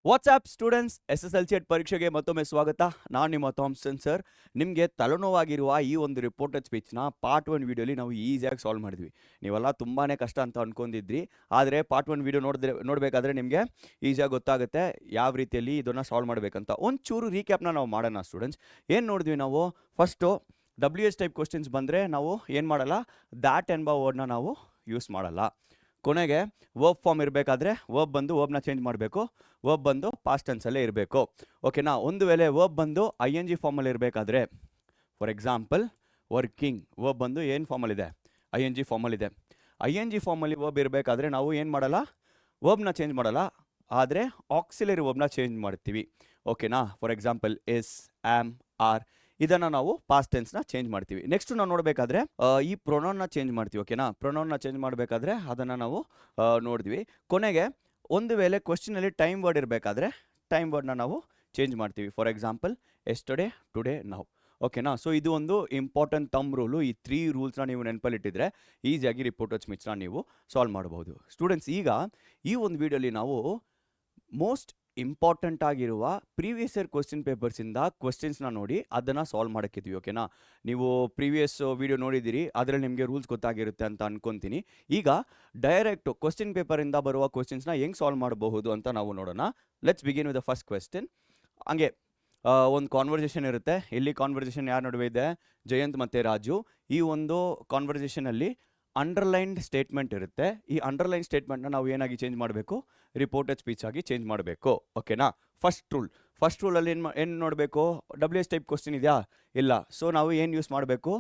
WhatsApp students SSLC ಪರೀಕ್ಷೆಗೆ ಮತ್ತೊಮ್ಮೆ ಸ್ವಾಗತ. ನಾನು ನಿಮ್ಮ ಥಾಮ್ಸನ್ ಸರ್. ನಿಮಗೆ ತಲೆನೋವಾಗಿರುವ ಈ ಒಂದು ರಿಪೋರ್ಟೆಡ್ ಸ್ಪೀಚ್ನ ಪಾರ್ಟ್ 1 ವಿಡಿಯೋಲಿ ನಾವು ಈಸಿಯಾಗಿ ಸಾಲ್ವ್ ಮಾಡಿದ್ವಿ. ನೀವೆಲ್ಲ ತುಂಬಾ ಕಷ್ಟ ಅಂತ ಅಂದ್ಕೊಂಡಿದ್ರಿ, ಆದರೆ ಪಾರ್ಟ್ 1 ವಿಡಿಯೋ ನೋಡಬೇಕಾದ್ರೆ ನಿಮಗೆ ಈಸಿಯಾಗಿ ಗೊತ್ತಾಗುತ್ತೆ ಯಾವ ರೀತಿಯಲ್ಲಿ ಇದನ್ನು ಸಾಲ್ವ್ ಮಾಡಬೇಕಂತ. ಒಂಚೂರು ರೀಕ್ಯಾಪ್ನ ನಾವು ಮಾಡೋಣ ಸ್ಟೂಡೆಂಟ್ಸ್. ಏನು ನೋಡಿದ್ವಿ ನಾವು? ಫಸ್ಟು WH ಟೈಪ್ ಕ್ವಶನ್ಸ್ ಬಂದರೆ ನಾವು ಏನು ಮಾಡಲ್ಲ, ದ್ಯಾಟ್ ಎಂಬ ವರ್ಡ್ನ ನಾವು ಯೂಸ್ ಮಾಡಲ್ಲ. ಕೊನೆಗೆ ವರ್ಬ್ ಫಾರ್ಮ್ ಇರಬೇಕಾದ್ರೆ ವರ್ಬ್ ಬಂದು ವರ್ಬ್ನ ಚೇಂಜ್ ಮಾಡಬೇಕು, ವರ್ಬ್ ಬಂದು ಪಾಸ್ಟ್ ಟೆನ್ಸಲ್ಲೇ ಇರಬೇಕು. ಓಕೆನಾ? ಒಂದು ವೇಳೆ ವರ್ಬ್ ಬಂದು ING ಫಾರ್ಮಲ್ಲಿ ಇರಬೇಕಾದ್ರೆ, ಫಾರ್ ಎಕ್ಸಾಂಪಲ್ ವರ್ಕಿಂಗ್, ವರ್ಬ್ ಬಂದು ಏನು ಫಾರ್ಮಲ್ಲಿದೆ? ING ಫಾರ್ಮಲ್ಲಿದೆ. ING ಫಾರ್ಮಲ್ಲಿ ವರ್ಬ್ ಇರಬೇಕಾದ್ರೆ ನಾವು ಏನು ಮಾಡಲ್ಲ, ವರ್ಬ್ನ ಚೇಂಜ್ ಮಾಡಲ್ಲ, ಆದರೆ ಆಕ್ಸಿಲರಿ ವರ್ಬ್ನ ಚೇಂಜ್ ಮಾಡ್ತೀವಿ. ಓಕೆನಾ? For example is, am, are ಇದನ್ನು ನಾವು ಪಾಸ್ಟ್ ಟೆನ್ಸ್ನ ಚೇಂಜ್ ಮಾಡ್ತೀವಿ. ನೆಕ್ಸ್ಟ್ ನಾವು ನೋಡಬೇಕಾದ್ರೆ ಈ ಪ್ರೊನೌನ್ನ ಚೇಂಜ್ ಮಾಡ್ತೀವಿ. ಓಕೆನಾ? ಪ್ರೊನೌನ್ನ ಚೇಂಜ್ ಮಾಡಬೇಕಾದ್ರೆ ಅದನ್ನು ನಾವು ನೋಡಿದ್ವಿ. ಕೊನೆಗೆ ಒಂದು ವೇಳೆ ಕ್ವಶನಲ್ಲಿ ಟೈಮ್ ವರ್ಡ್ ಇರಬೇಕಾದ್ರೆ ಟೈಮ್ ವರ್ಡ್ನ ನಾವು ಚೇಂಜ್ ಮಾಡ್ತೀವಿ. For example yesterday, today, now. ಓಕೆನಾ? ಸೊ ಇದು ಒಂದು ಇಂಪಾರ್ಟೆಂಟ್ ತಮ್ ರೂಲು. ಈ 3 ರೂಲ್ಸ್ನ ನೀವು ನೆನಪಲ್ಲಿಟ್ಟಿದ್ರೆ ಈಸಿಯಾಗಿ ರಿಪೋರ್ಟೆಡ್ ಸ್ಪೀಚ್ನ ನೀವು ಸಾಲ್ವ್ ಮಾಡಬಹುದು. ಸ್ಟೂಡೆಂಟ್ಸ್, ಈಗ ಈ ಒಂದು ವಿಡಿಯೋಲಿ ನಾವು ಮೋಸ್ಟ್ ಇಂಪಾರ್ಟೆಂಟ್ ಆಗಿರುವ ಪ್ರೀವಿಯಸ್ ಇಯರ್ ಕ್ವಶನ್ ಪೇಪರ್ಸಿಂದ ಕ್ವಶನ್ಸ್ನ ನೋಡಿ ಅದನ್ನು ಸಾಲ್ವ್ ಮಾಡೋಕ್ಕಿದ್ವಿ. ಓಕೆನಾ? ನೀವು ಪ್ರೀವಿಯಸ್ ವಿಡಿಯೋ ನೋಡಿದ್ದೀರಿ, ಅದರಲ್ಲಿ ನಿಮಗೆ ರೂಲ್ಸ್ ಗೊತ್ತಾಗಿರುತ್ತೆ ಅಂತ ಅನ್ಕೊತೀನಿ. ಈಗ ಡೈರೆಕ್ಟು ಕ್ವಶನ್ ಪೇಪರಿಂದ ಬರುವ ಕ್ವಶನ್ಸ್ನ ಹೆಂಗೆ ಸಾಲ್ವ್ ಮಾಡಬಹುದು ಅಂತ ನಾವು ನೋಡೋಣ. Let's begin with the first question. ಹಂಗೆ ಒಂದು ಕಾನ್ವರ್ಸೇಷನ್ ಇರುತ್ತೆ. ಇಲ್ಲಿ ಕಾನ್ವರ್ಸೇಷನ್ ಯಾರ ನಡುವೆ ಇದೆ? ಜಯಂತ್ ಮತ್ತು ರಾಜು. ಈ ಒಂದು ಕಾನ್ವರ್ಸೇಷನಲ್ಲಿ ಅಂಡರ್ಲೈನ್ಡ್ ಸ್ಟೇಟ್ಮೆಂಟ್ ಇರುತ್ತೆ. ಈ ಅಂಡರ್ಲೈನ್ ಸ್ಟೇಟ್ಮೆಂಟ್ನ ನಾವು ಏನಾಗಿ ಚೇಂಜ್ ಮಾಡಬೇಕು? ರಿಪೋರ್ಟೆಡ್ ಸ್ಪೀಚ್ ಆಗಿ ಚೇಂಜ್ ಮಾಡಬೇಕು. ಓಕೆನಾ? ಫಸ್ಟ್ ರೂಲಲ್ಲಿ ಏನು ನೋಡಬೇಕು? WH ಟೈಪ್ ಕ್ವಶನ್ ಇದೆಯಾ? ಇಲ್ಲ. ಸೊ ನಾವು ಏನು ಯೂಸ್ ಮಾಡಬೇಕು?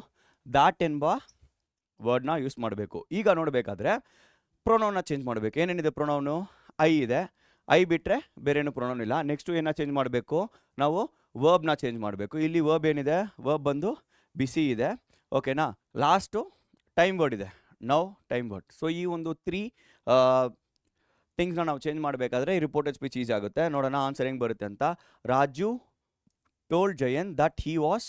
ದ್ಯಾಟ್ ಎಂಬ ವರ್ಡ್ನ ಯೂಸ್ ಮಾಡಬೇಕು. ಈಗ ನೋಡಬೇಕಾದ್ರೆ ಪ್ರೊನೌನ್ನ ಚೇಂಜ್ ಮಾಡಬೇಕು. ಏನೇನಿದೆ ಪ್ರೊನೌನು? ಐ ಇದೆ. ಐ ಬಿಟ್ಟರೆ ಬೇರೇನು ಪ್ರೊನೌನ್ ಇಲ್ಲ. ನೆಕ್ಸ್ಟು ಏನ ಚೇಂಜ್ ಮಾಡಬೇಕು? ನಾವು ವರ್ಬ್ನ ಚೇಂಜ್ ಮಾಡಬೇಕು. ಇಲ್ಲಿ ವರ್ಬ್ ಏನಿದೆ? ವರ್ಬ್ ಬಂದು ಬಿಸಿ ಇದೆ. ಓಕೆನಾ? ಲಾಸ್ಟು ಟೈಮ್ ವರ್ಡ್ ಇದೆ. Now time word. ಸೊ ಈ ಒಂದು 3 ಥಿಂಗ್ಸ್ನ ನಾವು ಚೇಂಜ್ ಮಾಡಬೇಕಾದ್ರೆ ಈ ರಿಪೋರ್ಟೆಡ್ ಸ್ಪೀಚ್ ಈಸಿ ಆಗುತ್ತೆ. ನೋಡೋಣ ಆನ್ಸರ್ ಹೆಂಗೆ ಬರುತ್ತೆ ಅಂತ. Raju told Jayant that he was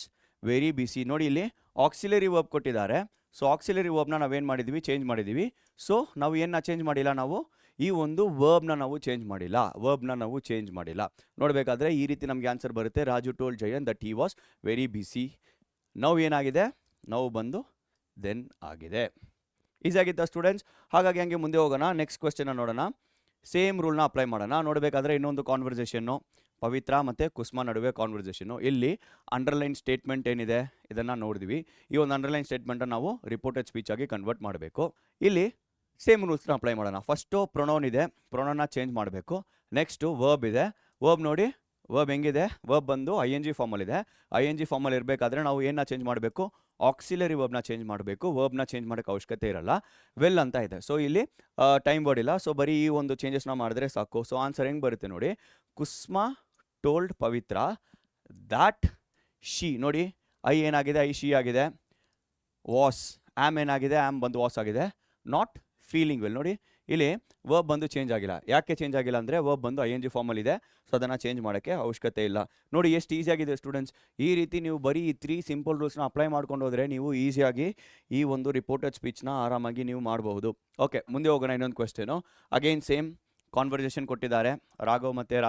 very busy. ನೋಡಿ, ಇಲ್ಲಿ ಆಕ್ಸಿಲರಿ ವರ್ಬ್ ಕೊಟ್ಟಿದ್ದಾರೆ. ಸೊ ಆಕ್ಸಿಲರಿ ವರ್ಬ್ನ ನಾವೇನು ಮಾಡಿದ್ದೀವಿ? ಚೇಂಜ್ ಮಾಡಿದ್ದೀವಿ. ಸೊ ನಾವು ಏನನ್ನ ಚೇಂಜ್ ಮಾಡಿಲ್ಲ? ನಾವು ಈ ಒಂದು ವರ್ಬ್ನ ನಾವು ಚೇಂಜ್ ಮಾಡಿಲ್ಲ. ನೋಡಬೇಕಾದ್ರೆ ಈ ರೀತಿ ನಮಗೆ ಆನ್ಸರ್ ಬರುತ್ತೆ. Raju told Jayant that he was very busy. ನಾವು ಏನಾಗಿದೆ? ನಾವು ಬಂದು ದೆನ್ ಆಗಿದೆ. ಈಸಿ ಆಗಿತ್ತಾ ಸ್ಟೂಡೆಂಟ್ಸ್? ಹಾಗಾಗಿ ಹಂಗೆ ಮುಂದೆ ಹೋಗೋಣ. ನೆಕ್ಸ್ಟ್ ಕ್ವೆಶ್ಚನ್ನ ನೋಡೋಣ. ಸೇಮ್ ರೂಲ್ನ ಅಪ್ಲೈ ಮಾಡೋಣ. ನೋಡಬೇಕಾದ್ರೆ ಇನ್ನೊಂದು ಕಾನ್ವರ್ಸೇಷನ್ನು, ಪವಿತ್ರ ಮತ್ತು ಕುಸ್ಮಾ ನಡುವೆ ಕಾನ್ವರ್ಸೇಷನ್ನು. ಇಲ್ಲಿ ಅಂಡರ್ಲೈನ್ ಸ್ಟೇಟ್ಮೆಂಟ್ ಏನಿದೆ ಇದನ್ನು ನೋಡಿದ್ವಿ. ಈ ಒಂದು ಅಂಡರ್ಲೈನ್ ಸ್ಟೇಟ್ಮೆಂಟನ್ನು ನಾವು ರಿಪೋರ್ಟೆಡ್ ಸ್ಪೀಚ್ ಆಗಿ ಕನ್ವರ್ಟ್ ಮಾಡಬೇಕು. ಇಲ್ಲಿ ಸೇಮ್ ರೂಲ್ಸ್ನ ಅಪ್ಲೈ ಮಾಡೋಣ. ಫಸ್ಟು ಪ್ರೊನೌನ್ ಇದೆ, ಪ್ರೊನೌನ್ನ ಚೇಂಜ್ ಮಾಡಬೇಕು. ನೆಕ್ಸ್ಟು ವರ್ಬ್ ಇದೆ. ವರ್ಬ್ ನೋಡಿ, ವರ್ಬ್ ಹೆಂಗಿದೆ? ವರ್ಬ್ ಬಂದು ING ಫಾರ್ಮಲ್ಲಿದೆ. ING ಫಾರ್ಮಲ್ಲಿ ಇರಬೇಕಾದ್ರೆ ನಾವು ಏನನ್ನ ಚೇಂಜ್ ಮಾಡಬೇಕು? ಆಕ್ಸಿಲರಿ ವರ್ಬ್ನ ಚೇಂಜ್ ಮಾಡಬೇಕು. ವರ್ಬ್ನ ಚೇಂಜ್ ಮಾಡೋಕ್ಕೆ ಅವಶ್ಯಕತೆ ಇರಲ್ಲ. ವೆಲ್ ಅಂತ ಇದೆ. ಸೊ ಇಲ್ಲಿ ಟೈಮ್ ವರ್ಡ್ ಇಲ್ಲ. ಸೊ ಬರೀ ಈ ಒಂದು ಚೇಂಜಸ್ನ ಮಾಡಿದ್ರೆ ಸಾಕು. ಸೊ ಆನ್ಸರ್ ಹೆಂಗೆ ಬರುತ್ತೆ ನೋಡಿ? Kusma told Pavithra that she. ನೋಡಿ, ಐ ಏನಾಗಿದೆ? ಐ ಶಿ ಆಗಿದೆ. ವಾಸ್, ಆಮ್ ಏನಾಗಿದೆ? ಆಮ್ ಬಂದು ವಾಸ್ ಆಗಿದೆ. Not feeling well. ನೋಡಿ, ಇಲ್ಲಿ ವರ್ಬ್ ಬಂದು ಚೇಂಜ್ ಆಗಿಲ್ಲ. ಯಾಕೆ ಚೇಂಜ್ ಆಗಿಲ್ಲ ಅಂದರೆ ವರ್ಬ್ ಬಂದು ING ಫಾರ್ಮಲ್ಲಿದೆ. ಸೊ ಅದನ್ನು ಚೇಂಜ್ ಮಾಡೋಕ್ಕೆ ಅವಶ್ಯಕತೆ ಇಲ್ಲ. ನೋಡಿ ಎಷ್ಟು ಈಸಿಯಾಗಿದೆ ಸ್ಟೂಡೆಂಟ್ಸ್. ಈ ರೀತಿ ನೀವು ಬರೀ ಈ 3 ಸಿಂಪಲ್ ರೂಲ್ಸ್ನ ಅಪ್ಲೈ ಮಾಡ್ಕೊಂಡು ಹೋದರೆ ನೀವು ಈಸಿಯಾಗಿ ಈ ಒಂದು ರಿಪೋರ್ಟೆಡ್ ಸ್ಪೀಚ್ನ ಆರಾಮಾಗಿ ನೀವು ಮಾಡಬಹುದು. ಓಕೆ, ಮುಂದೆ ಹೋಗೋಣ. ಇನ್ನೊಂದು ಕ್ವೆಶ್ಚನು. ಅಗೈನ್ ಸೇಮ್ ಕಾನ್ವರ್ಸೇಷನ್ ಕೊಟ್ಟಿದ್ದಾರೆ ರಾಘವ್ ಮತ್ತು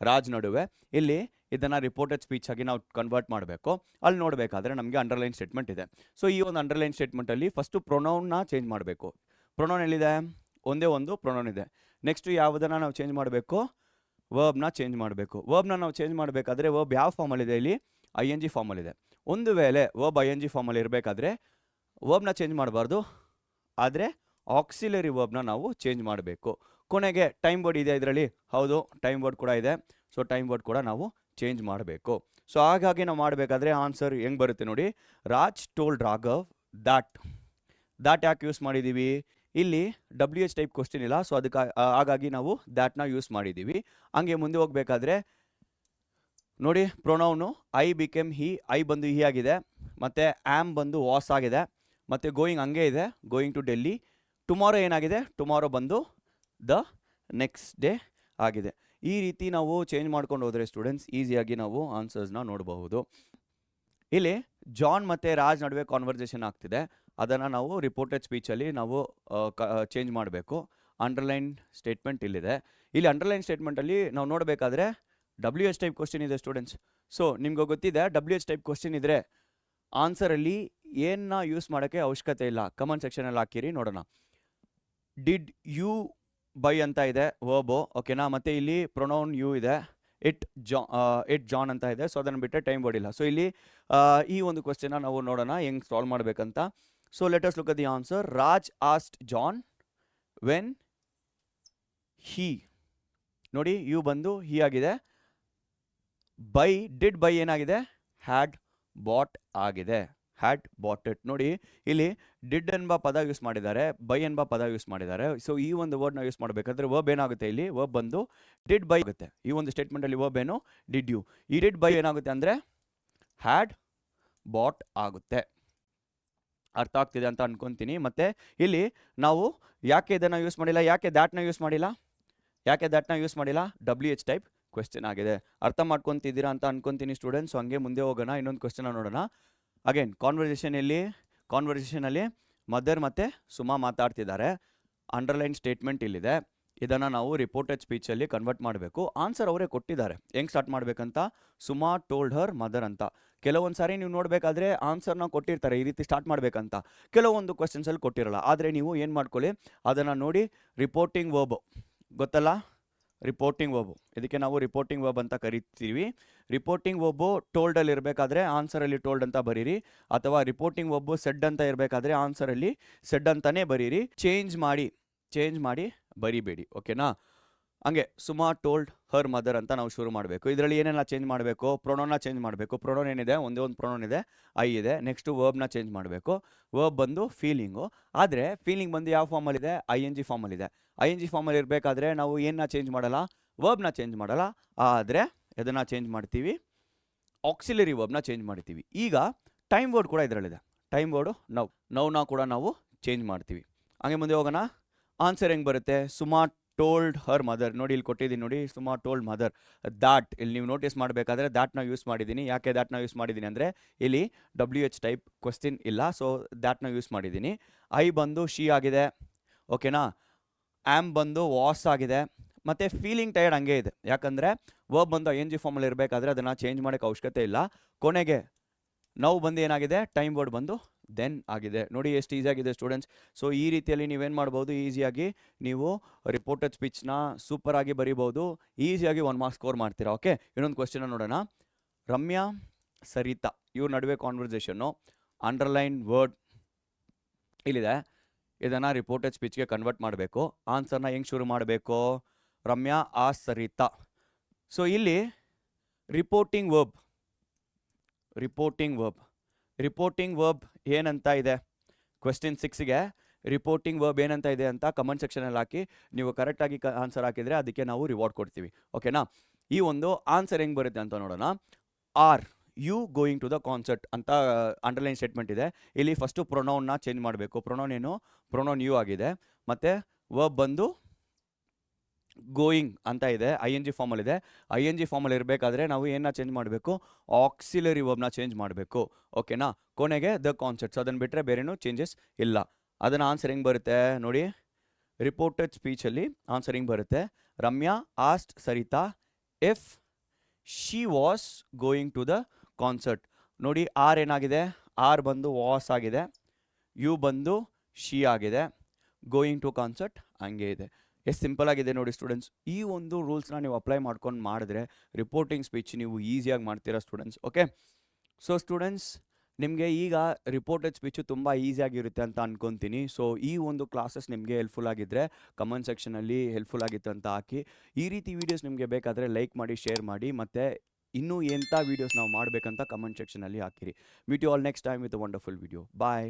ರಾಜ್ ನಡುವೆ. ಇಲ್ಲಿ ಇದನ್ನು ರಿಪೋರ್ಟೆಡ್ ಸ್ಪೀಚ್ ಆಗಿ ನಾವು ಕನ್ವರ್ಟ್ ಮಾಡಬೇಕು. ಅಲ್ಲಿ ನೋಡಬೇಕಾದ್ರೆ ನಮಗೆ ಅಂಡರ್ಲೈನ್ ಸ್ಟೇಟ್ಮೆಂಟ್ ಇದೆ. ಸೊ ಈ ಒಂದು ಅಂಡರ್ಲೈನ್ ಸ್ಟೇಟ್ಮೆಂಟಲ್ಲಿ ಫಸ್ಟು ಪ್ರೊನೌನ್ನ ಚೇಂಜ್ ಮಾಡಬೇಕು. ಪ್ರೊನೌನ್ ಎಲ್ಲಿದೆ? ಒಂದೇ ಒಂದು ಪ್ರೊನೌನ್ ಇದೆ. ನೆಕ್ಸ್ಟು ಯಾವುದನ್ನು ನಾವು ಚೇಂಜ್ ಮಾಡಬೇಕು? ವರ್ಬ್ನ ಚೇಂಜ್ ಮಾಡಬೇಕು. ವರ್ಬ್ನ ನಾವು ಚೇಂಜ್ ಮಾಡಬೇಕಾದ್ರೆ ವರ್ಬ್ ಯಾವ ಫಾರ್ಮಲ್ಲಿದೆ? ಇಲ್ಲಿ ING ಫಾರ್ಮಲ್ಲಿದೆ. ಒಂದು ವೇಳೆ ವರ್ಬ್ ING ಫಾರ್ಮಲ್ಲಿ ಇರಬೇಕಾದ್ರೆ ವರ್ಬ್ನ ಚೇಂಜ್ ಮಾಡಬಾರ್ದು, ಆದರೆ ಆಕ್ಸಿಲರಿ ವರ್ಬ್ನ ನಾವು ಚೇಂಜ್ ಮಾಡಬೇಕು. ಕೊನೆಗೆ ಟೈಮ್ ವರ್ಡ್ ಇದೆ ಇದರಲ್ಲಿ. ಹೌದು, ಟೈಮ್ ವರ್ಡ್ ಕೂಡ ಇದೆ. ಸೊ ಟೈಮ್ ವರ್ಡ್ ಕೂಡ ನಾವು ಚೇಂಜ್ ಮಾಡಬೇಕು. ಸೊ ಹಾಗಾಗಿ ನಾವು ಮಾಡಬೇಕಾದ್ರೆ ಆನ್ಸರ್ ಹೆಂಗೆ ಬರುತ್ತೆ ನೋಡಿ? ರಾಜ್ ಟೋಲ್ಡ್ ರಾಘವ್ ದ್ಯಾಟ್ ಯಾಕೆ ಯೂಸ್ ಮಾಡಿದ್ದೀವಿ? ಇಲ್ಲಿ WH ಟೈಪ್ ಕ್ವಶನ್ ಇಲ್ಲ. ಸೊ ಅದಕ್ಕೆ ಹಾಗಾಗಿ ನಾವು ದ್ಯಾಟ್ನ ಯೂಸ್ ಮಾಡಿದ್ದೀವಿ. ಹಂಗೆ ಮುಂದೆ ಹೋಗಬೇಕಾದ್ರೆ ನೋಡಿ, pronoun I became he. I ಬಂದು ಹಿ ಆಗಿದೆ. ಮತ್ತು ಆಮ್ ಬಂದು ವಾಸ್ ಆಗಿದೆ. ಮತ್ತು ಗೋಯಿಂಗ್ ಹಂಗೆ ಇದೆ, ಗೋಯಿಂಗ್ ಟು ಡೆಲ್ಲಿ. ಟುಮಾರೋ ಏನಾಗಿದೆ? ಟುಮಾರೋ ಬಂದು ದ ನೆಕ್ಸ್ಟ್ ಡೇ ಆಗಿದೆ. ಈ ರೀತಿ ನಾವು ಚೇಂಜ್ ಮಾಡ್ಕೊಂಡು ಹೋದರೆ ಸ್ಟೂಡೆಂಟ್ಸ್ ಈಸಿಯಾಗಿ ನಾವು ಆನ್ಸರ್ಸ್ನ ನೋಡಬಹುದು. ಇಲ್ಲಿ ಜಾನ್ ಮತ್ತು ರಾಜ್ ನಡುವೆ ಕಾನ್ವರ್ಸೇಷನ್ ಆಗ್ತಿದೆ. ಅದನ್ನು ನಾವು ರಿಪೋರ್ಟೆಡ್ ಸ್ಪೀಚಲ್ಲಿ ನಾವು ಚೇಂಜ್ ಮಾಡಬೇಕು. ಅಂಡರ್ಲೈನ್ ಸ್ಟೇಟ್ಮೆಂಟ್ ಇಲ್ಲಿದೆ. ಇಲ್ಲಿ ಅಂಡರ್ಲೈನ್ ಸ್ಟೇಟ್ಮೆಂಟಲ್ಲಿ ನಾವು ನೋಡಬೇಕಾದ್ರೆ WH ಟೈಪ್ ಕ್ವಶನ್ ಇದೆ ಸ್ಟೂಡೆಂಟ್ಸ್. ಸೊ ನಿಮ್ಗೆ ಗೊತ್ತಿದೆ WH ಟೈಪ್ ಕ್ವಶನ್ ಇದ್ದರೆ ಆನ್ಸರಲ್ಲಿ ಏನನ್ನ ಯೂಸ್ ಮಾಡೋಕ್ಕೆ ಅವಶ್ಯಕತೆ ಇಲ್ಲ. ಕಮೆಂಟ್ ಸೆಕ್ಷನಲ್ಲಿ ಹಾಕಿರಿ ನೋಡೋಣ. ಡಿಡ್ ಯು ಬೈ ಅಂತ ಇದೆ ವರ್ಬು, ಓಕೆನಾ. ಮತ್ತು ಇಲ್ಲಿ ಪ್ರೊನೌನ್ ಯು ಇದೆ, ಇಟ್ ಜಾನ್ ಅಂತ ಇದೆ. ಸೊ ಅದನ್ನು ಬಿಟ್ಟರೆ ಟೈಮ್ ವರ್ಡ್ ಇಲ್ಲ. ಸೊ ಇಲ್ಲಿ ಈ ಒಂದು ಕ್ವಶನ್ನ ನಾವು ನೋಡೋಣ ಹೆಂಗೆ ಸಾಲ್ವ್ ಮಾಡಬೇಕಂತ. So let us look at the answer. Raj asked John when he, ನೋಡಿ ಯು ಬಂದು ಹಿ ಆಗಿದೆ. ಬೈ ಡಿಡ್ ಬೈ ಏನಾಗಿದೆ, ಹ್ಯಾಡ್ ಬಾಟ್ ಆಗಿದೆ, ಹ್ಯಾಡ್ ಬಾಟ್ ಇಟ್. ನೋಡಿ ಇಲ್ಲಿ ಡಿಡ್ ಎಂಬ ಪದ ಯೂಸ್ ಮಾಡಿದ್ದಾರೆ, ಬೈ ಎಂಬ ಪದ ಯೂಸ್ ಮಾಡಿದ್ದಾರೆ. ಸೊ ಈ ಒಂದು ವರ್ಡ್ನ ಯೂಸ್ ಮಾಡಬೇಕಾದ್ರೆ ವರ್ಬ್ ಏನಾಗುತ್ತೆ, ಇಲ್ಲಿ ವರ್ಬ್ ಬಂದು ಡಿಡ್ ಬೈ ಆಗುತ್ತೆ. ಈ ಒಂದು ಸ್ಟೇಟ್ಮೆಂಟಲ್ಲಿ ವರ್ಬ್ ಏನು, ಡಿಡ್ ಯು. ಈ ಡಿಡ್ ಬೈ ಏನಾಗುತ್ತೆ ಅಂದರೆ ಹ್ಯಾಡ್ ಬಾಟ್ ಆಗುತ್ತೆ. ಅರ್ಥ ಆಗ್ತಿದೆ ಅಂತ ಅನ್ಕೊತೀನಿ. ಮತ್ತು ಇಲ್ಲಿ ನಾವು ಯಾಕೆ ಇದನ್ನು ಯೂಸ್ ಮಾಡಿಲ್ಲ, ಯಾಕೆ ದ್ಯಾಟ್ನ ಯೂಸ್ ಮಾಡಿಲ್ಲ, WH ಟೈಪ್ ಕ್ವೆಶ್ಚನ್ ಆಗಿದೆ. ಅರ್ಥ ಮಾಡ್ಕೊತಿದ್ದೀರಾ ಅಂತ ಅನ್ಕೊತೀನಿ ಸ್ಟೂಡೆಂಟ್ಸ್. ಹಂಗೆ ಮುಂದೆ ಹೋಗೋಣ, ಇನ್ನೊಂದು ಕ್ವೆಶ್ಚನ್ ನೋಡೋಣ. ಅಗೇನ್ ಕಾನ್ವರ್ಸೇಷನಲ್ಲಿ ಮದರ್ ಮತ್ತು ಸುಮಾ ಮಾತಾಡ್ತಿದ್ದಾರೆ. ಅಂಡರ್ಲೈನ್ ಸ್ಟೇಟ್ಮೆಂಟ್ ಇಲ್ಲಿದೆ. ಇದನ್ನು ನಾವು ರಿಪೋರ್ಟೆಡ್ ಸ್ಪೀಚಲ್ಲಿ ಕನ್ವರ್ಟ್ ಮಾಡಬೇಕು. ಆನ್ಸರ್ ಅವರೇ ಕೊಟ್ಟಿದ್ದಾರೆ ಹೆಂಗೆ ಸ್ಟಾರ್ಟ್ ಮಾಡಬೇಕಂತ. ಸುಮಾ ಟೋಲ್ಡ್ ಹರ್ ಮದರ್ ಅಂತ. ಕೆಲವೊಂದು ಸಾರಿ ನೀವು ನೋಡಬೇಕಾದ್ರೆ ಆನ್ಸರ್ನ ಕೊಟ್ಟಿರ್ತಾರೆ ಈ ರೀತಿ ಸ್ಟಾರ್ಟ್ ಮಾಡಬೇಕಂತ, ಕೆಲವೊಂದು ಕ್ವೆಶ್ಚನ್ಸಲ್ಲಿ ಕೊಟ್ಟಿರಲ್ಲ. ಆದರೆ ನೀವು ಏನು ಮಾಡ್ಕೊಳ್ಳಿ, ಅದನ್ನು ನೋಡಿ ರಿಪೋರ್ಟಿಂಗ್ ವರ್ಬ್ ಗೊತ್ತಲ್ಲ, ರಿಪೋರ್ಟಿಂಗ್ ವರ್ಬು, ಇದಕ್ಕೆ ನಾವು ರಿಪೋರ್ಟಿಂಗ್ ವರ್ಬ್ ಅಂತ ಕರಿತೀವಿ. ರಿಪೋರ್ಟಿಂಗ್ ವರ್ಬು ಟೋಲ್ಡಲ್ಲಿ ಇರಬೇಕಾದ್ರೆ ಆನ್ಸರಲ್ಲಿ ಟೋಲ್ಡ್ ಅಂತ ಬರೀರಿ, ಅಥವಾ ರಿಪೋರ್ಟಿಂಗ್ ವರ್ಬು ಸೆಡ್ ಅಂತ ಇರಬೇಕಾದ್ರೆ ಆನ್ಸರಲ್ಲಿ ಸೆಡ್ ಅಂತಲೇ ಬರೀರಿ. ಚೇಂಜ್ ಮಾಡಿ ಬರಿಬೇಡಿ, ಓಕೆನಾ. ಹಂಗೆ ಸುಮಾ ಟೋಲ್ಡ್ ಹರ್ ಮದರ್ ಅಂತ ನಾವು ಶುರು ಮಾಡಬೇಕು. ಇದರಲ್ಲಿ ಏನೆಲ್ಲ ಚೇಂಜ್ ಮಾಡಬೇಕು, ಪ್ರೊನೌನ್ನ ಚೇಂಜ್ ಮಾಡಬೇಕು. ಪ್ರೊನೌನ್ ಏನಿದೆ, ಒಂದೇ ಒಂದು ಪ್ರೊನೌನ್ ಇದೆ, ಐ ಇದೆ. ನೆಕ್ಸ್ಟು ವರ್ಬ್ನ ಚೇಂಜ್ ಮಾಡಬೇಕು. ವರ್ಬ್ ಬಂದು ಫೀಲಿಂಗು, ಆದರೆ ಫೀಲಿಂಗ್ ಬಂದು ಯಾವ ಫಾರ್ಮಲ್ಲಿದೆ, ING ಫಾರ್ಮಲ್ಲಿದೆ. ING ಫಾರ್ಮಲ್ಲಿ ಇರಬೇಕಾದ್ರೆ ನಾವು ಏನನ್ನ ಚೇಂಜ್ ಮಾಡಲ್ಲ, ವರ್ಬ್ನ ಚೇಂಜ್ ಮಾಡಲ್ಲ. ಆದರೆ ಎದನ್ನು ಚೇಂಜ್ ಮಾಡ್ತೀವಿ, ಆಕ್ಸಿಲರಿ ವರ್ಬ್ನ ಚೇಂಜ್ ಮಾಡ್ತೀವಿ. ಈಗ ಟೈಮ್ ವರ್ಡ್ ಕೂಡ ಇದರಲ್ಲಿದೆ. ಟೈಮ್ ವರ್ಡು ನೌನ ಕೂಡ ನಾವು ಚೇಂಜ್ ಮಾಡ್ತೀವಿ. ಹಂಗೆ ಮುಂದೆ ಹೋಗೋಣ. ಆನ್ಸರ್ ಹೆಂಗೆ ಬರುತ್ತೆ, ಸುಮಾ ಟೋಲ್ಡ್ ಹರ್ ಮದರ್. ನೋಡಿ ಇಲ್ಲಿ ಕೊಟ್ಟಿದ್ದೀನಿ ನೋಡಿ, ಸುಮಾ ಟೋಲ್ಡ್ ಮದರ್ ದಾಟ್. ಇಲ್ಲಿ ನೀವು ನೋಟಿಸ್ ಮಾಡಬೇಕಾದ್ರೆ ದಾಟ್ನ ಯೂಸ್ ಮಾಡಿದ್ದೀನಿ. ಯಾಕೆ ದಾಟ್ನ ಯೂಸ್ ಮಾಡಿದ್ದೀನಿ ಅಂದರೆ ಇಲ್ಲಿ WH ಟೈಪ್ ಕ್ವಶ್ಚನ್ ಇಲ್ಲ, ಸೊ ದಾಟ್ನ ಯೂಸ್ ಮಾಡಿದ್ದೀನಿ. ಐ ಬಂದು ಶಿ ಆಗಿದೆ, ಓಕೆನಾ. ಆ್ಯಮ್ ಬಂದು ವಾಸ್ ಆಗಿದೆ. ಮತ್ತು ಫೀಲಿಂಗ್ ಟಯರ್ಡ್ ಹಂಗೆ ಇದೆ, ಯಾಕಂದರೆ ವರ್ಬ್ ಬಂದು ING ಫಾರ್ಮಲ್ಲಿ ಇರಬೇಕಾದ್ರೆ ಅದನ್ನು ಚೇಂಜ್ ಮಾಡೋಕ್ಕೆ ಅವಶ್ಯಕತೆ ಇಲ್ಲ. ಕೊನೆಗೆ ನಾವು ಬಂದು ಏನಾಗಿದೆ, ಟೈಮ್ ವರ್ಡ್ ಬಂದು ದೆನ್ ಆಗಿದೆ. ನೋಡಿ ಎಷ್ಟು ಈಸಿಯಾಗಿದೆ ಸ್ಟೂಡೆಂಟ್ಸ್. ಸೊ ಈ ರೀತಿಯಲ್ಲಿ ನೀವೇನು ಮಾಡ್ಬೋದು, ಈಸಿಯಾಗಿ ನೀವು ರಿಪೋರ್ಟೆಡ್ ಸ್ಪೀಚ್ನ ಸೂಪರಾಗಿ ಬರೀಬೋದು, ಈಸಿಯಾಗಿ 1 ಮಾರ್ಕ್ಸ್ ಸ್ಕೋರ್ ಮಾಡ್ತೀರಾ. ಓಕೆ, ಇನ್ನೊಂದು ಕ್ವೆಶ್ಚನ್ ನೋಡೋಣ. ರಮ್ಯಾ ಸರಿತಾ ಇವ್ರ ನಡುವೆ ಕಾನ್ವರ್ಸೇಷನ್ನು, ಅಂಡರ್ಲೈನ್ ವರ್ಡ್ ಇಲ್ಲಿದೆ. ಇದನ್ನು ರಿಪೋರ್ಟೆಡ್ ಸ್ಪೀಚ್ಗೆ ಕನ್ವರ್ಟ್ ಮಾಡಬೇಕು. ಆನ್ಸರ್ನ ಹೆಂಗೆ ಶುರು ಮಾಡಬೇಕು, ರಮ್ಯಾ ಆ ಸರಿತಾ. ಸೊ ಇಲ್ಲಿ ರಿಪೋರ್ಟಿಂಗ್ ವರ್ಬ್ ಏನಂತ ಇದೆ, ಕ್ವೆಶ್ಚನ್ 6ಗೆ ರಿಪೋರ್ಟಿಂಗ್ ವರ್ಬ್ ಏನಂತ ಇದೆ ಅಂತ ಕಮೆಂಟ್ ಸೆಕ್ಷನಲ್ಲಿ ಹಾಕಿ. ನೀವು ಕರೆಕ್ಟಾಗಿ ಆನ್ಸರ್ ಹಾಕಿದರೆ ಅದಕ್ಕೆ ನಾವು ರಿವಾರ್ಡ್ ಕೊಡ್ತೀವಿ, ಓಕೆನಾ. ಈ ಒಂದು ಆನ್ಸರ್ ಹೆಂಗೆ ಬರುತ್ತೆ ಅಂತ ನೋಡೋಣ. Are you going to the concert ಅಂತ ಅಂಡರ್ಲೈನ್ ಸ್ಟೇಟ್ಮೆಂಟ್ ಇದೆ. ಇಲ್ಲಿ ಫಸ್ಟು ಪ್ರೊನೌನ್ನ ಚೇಂಜ್ ಮಾಡಬೇಕು. ಪ್ರೊನೌನ್ ಏನು, ಪ್ರೊನೌನ್ ಯು ಆಗಿದೆ. ಮತ್ತು ವರ್ಬ್ ಬಂದು ಗೋಯಿಂಗ್ ಅಂತ ಇದೆ, ING ಫಾರ್ಮಲ್ಲಿದೆ. ING ಫಾರ್ಮಲ್ಲಿ ಇರಬೇಕಾದ್ರೆ ನಾವು ಏನನ್ನ ಚೇಂಜ್ ಮಾಡಬೇಕು, ಆಕ್ಸಿಲರಿ ವರ್ಬ್ನ ಚೇಂಜ್ ಮಾಡಬೇಕು, ಓಕೆನಾ. ಕೊನೆಗೆ ದ ಕಾನ್ಸೆಪ್ಟ್ಸ್, ಅದನ್ನು ಬಿಟ್ಟರೆ ಬೇರೆನೂ ಚೇಂಜಸ್ ಇಲ್ಲ. ಅದನ್ನು ಆನ್ಸರ್ ಹೆಂಗೆ ಬರುತ್ತೆ ನೋಡಿ, ರಿಪೋರ್ಟೆಡ್ ಸ್ಪೀಚಲ್ಲಿ ಆನ್ಸರ್ ಹೆಂಗೆ ಬರುತ್ತೆ, Ramya asked Sarita if she was going to the concert. ನೋಡಿ ಆರ್ ಏನಾಗಿದೆ, ಆರ್ ಬಂದು ವಾಸ್ ಆಗಿದೆ, ಯು ಬಂದು ಶಿ ಆಗಿದೆ, ಗೋಯಿಂಗ್ ಟು ಕಾನ್ಸರ್ಟ್ ಹಂಗೆ ಇದೆ. ಎಷ್ಟು ಸಿಂಪಲ್ ಆಗಿದೆ ನೋಡಿ ಸ್ಟೂಡೆಂಟ್ಸ್. ಈ ಒಂದು ರೂಲ್ಸ್ನ ನೀವು ಅಪ್ಲೈ ಮಾಡ್ಕೊಂಡು ಮಾಡಿದ್ರೆ ರಿಪೋರ್ಟಿಂಗ್ ಸ್ಪೀಚ್ ನೀವು ಈಸಿಯಾಗಿ ಮಾಡ್ತೀರಾ ಸ್ಟೂಡೆಂಟ್ಸ್. ಓಕೆ, ಸೊ ಸ್ಟೂಡೆಂಟ್ಸ್ ನಿಮಗೆ ಈಗ ರಿಪೋರ್ಟೆಡ್ ಸ್ಪೀಚು ತುಂಬ ಈಸಿಯಾಗಿರುತ್ತೆ ಅಂತ ಅನ್ಕೊತೀನಿ. ಸೊ ಈ ಒಂದು ಕ್ಲಾಸಸ್ ನಿಮಗೆ ಹೆಲ್ಪ್ಫುಲ್ ಆಗಿದ್ದರೆ ಕಮೆಂಟ್ ಸೆಕ್ಷನಲ್ಲಿ ಹೆಲ್ಪ್ಫುಲ್ ಆಗಿತ್ತು ಅಂತ ಹಾಕಿ. ಈ ರೀತಿ ವೀಡಿಯೋಸ್ ನಿಮಗೆ ಬೇಕಾದರೆ ಲೈಕ್ ಮಾಡಿ, ಶೇರ್ ಮಾಡಿ, ಮತ್ತು ಇನ್ನೂ ಎಂಥ ವೀಡಿಯೋಸ್ ನಾವು ಮಾಡಬೇಕಂತ ಕಮೆಂಟ್ ಸೆಕ್ಷನಲ್ಲಿ ಹಾಕಿರಿ. Meet you all next time with a wonderful video. Bye.